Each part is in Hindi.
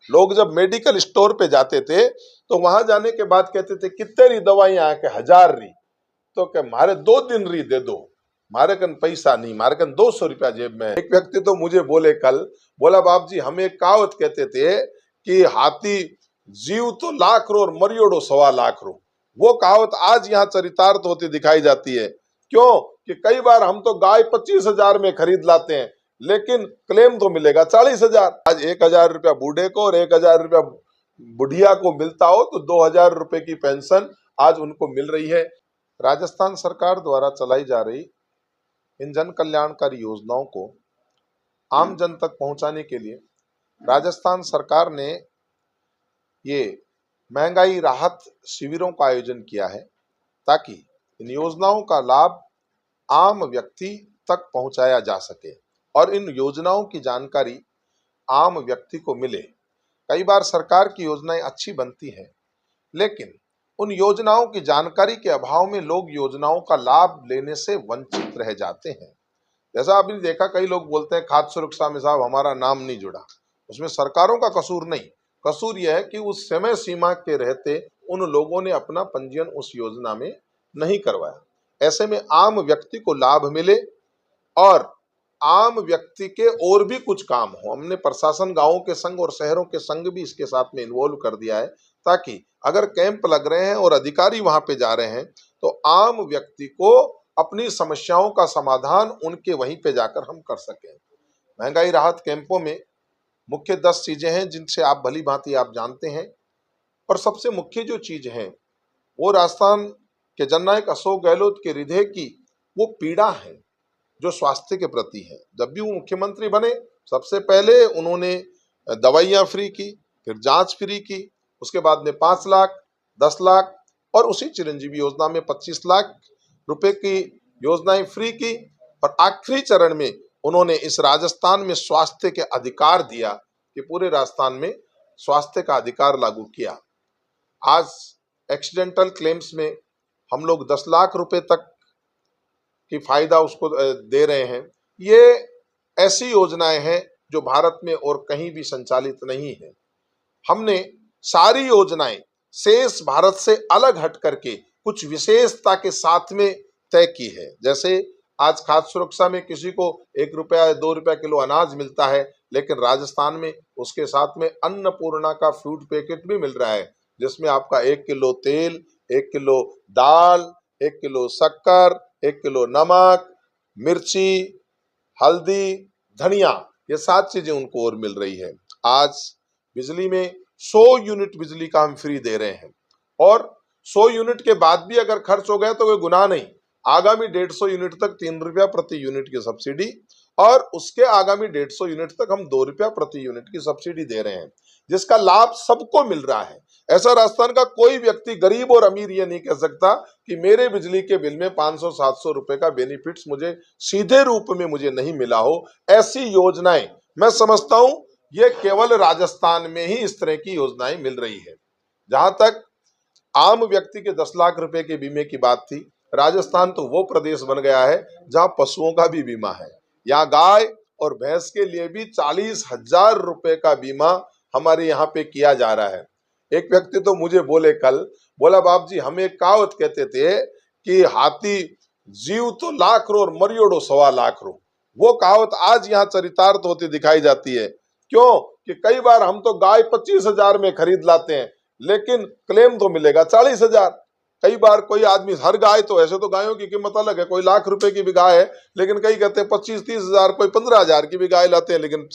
लोग जब मेडिकल स्टोर पे जाते थे तो वहां जाने के बाद कहते थे कितने री दवाइयां आके 1000 री, तो क्या मारे 2 दिन री दे दो, मारे कन पैसा नहीं, मारे कन 200 रुपया जेब में। एक व्यक्ति तो मुझे बोले कल, बोला बाप जी हम एक कहावत कहते थे कि हाथी जीव तो लाख रो और मरियोड़ो 1.25 लाख रो। वो कहावत आज यहाँ चरितार्थ होती दिखाई जाती है। क्यों कि कई बार हम तो गाय 25,000 में खरीद लाते हैं, लेकिन क्लेम तो मिलेगा 40,000। आज 1,000 रुपया बूढ़े को और 1,000 रुपया बुढ़िया को मिलता हो तो 2,000 रुपए की पेंशन आज उनको मिल रही है। राजस्थान सरकार द्वारा चलाई जा रही इन जन कल्याणकारी योजनाओं को आम जन तक पहुंचाने के लिए राजस्थान सरकार ने ये महंगाई राहत शिविरों का आयोजन किया है, ताकि इन योजनाओं का लाभ आम व्यक्ति तक पहुंचाया जा सके और इन योजनाओं की जानकारी आम व्यक्ति को मिले। कई बार सरकार की योजनाएं अच्छी बनती हैं, लेकिन उन योजनाओं की जानकारी के अभाव में लोग योजनाओं का लाभ लेने से वंचित रह जाते हैं। जैसा आपने देखा, कई लोग बोलते हैं खाद्य सुरक्षा में साहब हमारा नाम नहीं जुड़ा। उसमें सरकारों का कसूर नहीं, कसूर यह है कि उस समय सीमा के रहते उन लोगों ने अपना पंजीयन उस योजना में नहीं करवाया। ऐसे में आम व्यक्ति को लाभ मिले और आम व्यक्ति के और भी कुछ काम हो। हमने प्रशासन, गांवों के संघ और शहरों के संघ भी इसके साथ में इन्वॉल्व कर दिया है, ताकि अगर कैंप लग रहे हैं और अधिकारी वहां पे जा रहे हैं तो आम व्यक्ति को अपनी समस्याओं का समाधान उनके वहीं पे जाकर हम कर सकें। महंगाई राहत कैंपों में मुख्य 10 चीजें हैं जिनसे आप भली भांति आप जानते हैं, और सबसे मुख्य जो चीज है वो राजस्थान के जननायक अशोक गहलोत के हृदय की वो पीड़ा है जो स्वास्थ्य के प्रति है। जब भी वो मुख्यमंत्री बने सबसे पहले उन्होंने दवाइयां फ्री की, फिर जांच फ्री की, उसके बाद में 5 लाख, 10 लाख और उसी चिरंजीवी योजना में 25 लाख रुपए की योजनाएं फ्री की, और आखिरी चरण में उन्होंने इस राजस्थान में स्वास्थ्य के अधिकार दिया कि पूरे राजस्थान में स्वास्थ्य का अधिकार लागू किया। आज एक्सीडेंटल क्लेम्स में हम लोग 10 लाख रुपए तक की फायदा उसको दे रहे हैं। ये ऐसी योजनाएं हैं जो भारत में और कहीं भी संचालित नहीं है। हमने सारी योजनाएं शेष भारत से अलग हट करके कुछ विशेषता के साथ में तय की है। जैसे आज खाद्य सुरक्षा में किसी को 1 रुपया 2 रुपया किलो अनाज मिलता है, लेकिन राजस्थान में उसके साथ में अन्नपूर्णा का फूड पैकेट भी मिल रहा है, जिसमें आपका 1 किलो तेल, 1 किलो दाल, 1 किलो शक्कर, 1 किलो नमक, मिर्ची, हल्दी, धनिया, ये 7 चीजें उनको और मिल रही है। आज बिजली में 100 यूनिट बिजली का हम फ्री दे रहे हैं, और 100 यूनिट के बाद भी अगर खर्च हो गया तो कोई गुनाह नहीं। आगामी 150 यूनिट तक 3 रुपया प्रति यूनिट की सब्सिडी, और उसके आगामी 150 यूनिट तक हम 2 रुपया प्रति यूनिट की सब्सिडी दे रहे हैं, जिसका लाभ सबको मिल रहा है। ऐसा राजस्थान का कोई व्यक्ति, गरीब और अमीर, ये नहीं कह सकता कि मेरे बिजली के बिल में 500-700 रुपए का बेनिफिट्स मुझे सीधे रूप में मुझे नहीं मिला हो। ऐसी योजनाएं मैं समझता हूं ये केवल राजस्थान में ही इस तरह की योजनाएं मिल रही है। जहां तक आम व्यक्ति के 10 लाख रुपए के बीमे की बात थी, राजस्थान तो वो प्रदेश बन गया है जहां पशुओं का भी बीमा है। यहाँ गाय और भैंस के लिए भी 40,000 रुपए का बीमा हमारे यहाँ पे किया जा रहा है। एक व्यक्ति तो मुझे बोले कल, बोला बाप जी हम एक कहावत कहते थे कि हाथी जीव तो लाख रो और मरियोड़ो 1.25 लाख रो। वो कहावत आज यहाँ चरितार्थ होती दिखाई जाती है। क्यों कि कई बार हम तो गाय 25,000 में खरीद लाते हैं, लेकिन क्लेम तो मिलेगा 40,000। कई बार कोई आदमी, हर गाय तो, ऐसे तो गायों की कीमत अलग है, कोई लाख रुपए की भी गाय है, लेकिन कई कहते हैं 25-30 हजार, कोई 15,000 की भी गाय लाते हैं, लेकिन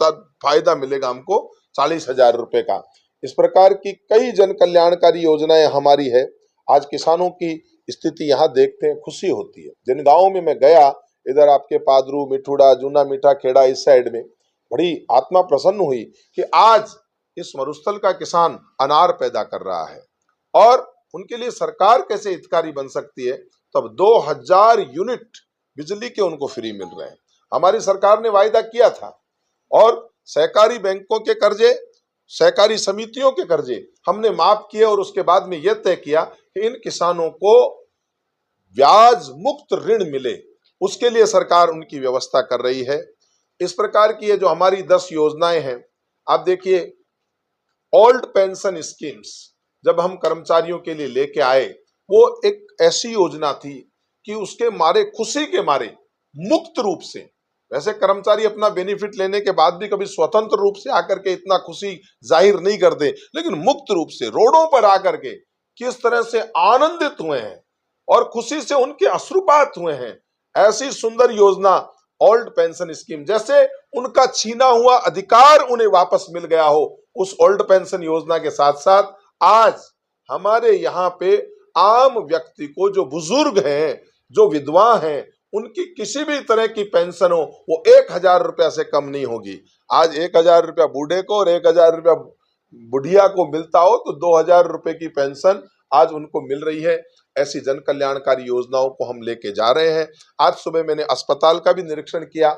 फायदा मिलेगा हमको 40,000 रुपए का। इस प्रकार की कई जन कल्याणकारी योजनाएं हमारी है। आज किसानों की स्थिति यहाँ देखते हैं, खुशी होती है। जिन गाँव में मैं गया, इधर आपके पादरू, मिठूड़ा, जूना मीठा खेड़ा, इस साइड में बड़ी आत्मा प्रसन्न हुई कि आज इस मरुस्थल का किसान अनार पैदा कर रहा है, और उनके लिए सरकार कैसे हितकारी बन सकती है। तब 2000 यूनिट बिजली के उनको फ्री मिल रहे हैं। हमारी सरकार ने वायदा किया था, और सहकारी बैंकों के कर्जे, सहकारी समितियों के कर्जे हमने माफ किए, और उसके बाद में यह तय किया कि इन किसानों को ब्याज मुक्त ऋण मिले, उसके लिए सरकार उनकी व्यवस्था कर रही है। इस प्रकार की ये जो हमारी 10 योजनाएं हैं, आप देखिए ओल्ड पेंशन स्कीम्स जब हम कर्मचारियों के लिए लेके आए, वो एक ऐसी योजना थी कि उसके मारे, खुशी के मारे, मुक्त रूप से, वैसे कर्मचारी अपना बेनिफिट लेने के बाद भी कभी स्वतंत्र रूप से आकर के इतना खुशी जाहिर नहीं करते, लेकिन मुक्त रूप से रोडों पर आकर के किस तरह से आनंदित हुए हैं और खुशी से उनके अश्रुपात हुए हैं। ऐसी सुंदर योजना ओल्ड पेंशन स्कीम, जैसे उनका छीना हुआ अधिकार उन्हें वापस मिल गया हो। उस ओल्ड पेंशन योजना के साथ साथ आज हमारे यहाँ पे आम व्यक्ति को, जो बुजुर्ग हैं, जो विधवा हैं, उनकी किसी भी तरह की पेंशन हो वो 1,000 रुपया से कम नहीं होगी। आज 1,000 रुपया बूढ़े को और 1,000 रुपया बुढ़िया को मिलता हो तो 2,000 रुपए की पेंशन आज उनको मिल रही है। ऐसी जन कल्याणकारी योजनाओं को हम लेके जा रहे हैं। आज सुबह मैंने अस्पताल का भी निरीक्षण किया,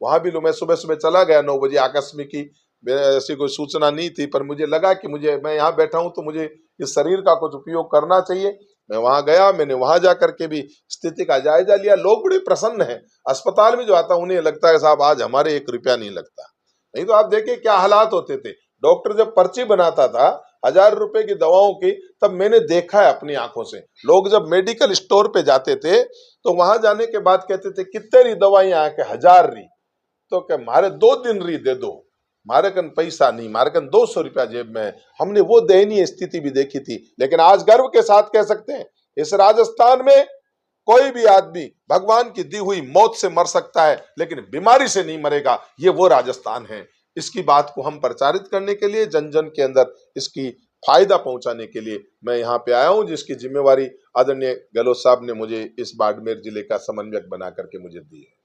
वहां भी मैं सुबह सुबह चला गया 9 बजे, आकस्मिकी, ऐसी कोई सूचना नहीं थी, पर मुझे लगा कि मैं यहाँ बैठा हूं तो मुझे इस शरीर का कुछ उपयोग करना चाहिए। मैं वहां गया, मैंने वहां जाकर के भी स्थिति का जायजा लिया। लोग बड़े प्रसन्न हैं। अस्पताल में जो आता है उन्हें लगता है साहब आज हमारे 1 रुपया नहीं लगता। नहीं तो आप देखिए क्या हालात होते थे। डॉक्टर जब पर्ची बनाता था 1,000 रुपए की दवाओं की, तब मैंने देखा है अपनी आंखों से, लोग जब मेडिकल स्टोर पे जाते थे तो वहां जाने के बाद कहते थे कितने री दवाइयां आके 1,000 री, तो क्या मारे 2 दिन री दे दो, मारे कन पैसा नहीं, मारे कन 200 रुपया जेब में है। हमने वो दयनीय स्थिति भी देखी थी, लेकिन आज गर्व के साथ कह सकते हैं इस राजस्थान में कोई भी आदमी भगवान की दी हुई मौत से मर सकता है, लेकिन बीमारी से नहीं मरेगा। ये वो राजस्थान है। इसकी बात को हम प्रचारित करने के लिए, जन जन के अंदर इसकी फायदा पहुंचाने के लिए मैं यहाँ पे आया हूँ, जिसकी जिम्मेवारी आदरणीय गहलोत साहब ने मुझे इस बाड़मेर जिले का समन्वयक बना करके मुझे दी है।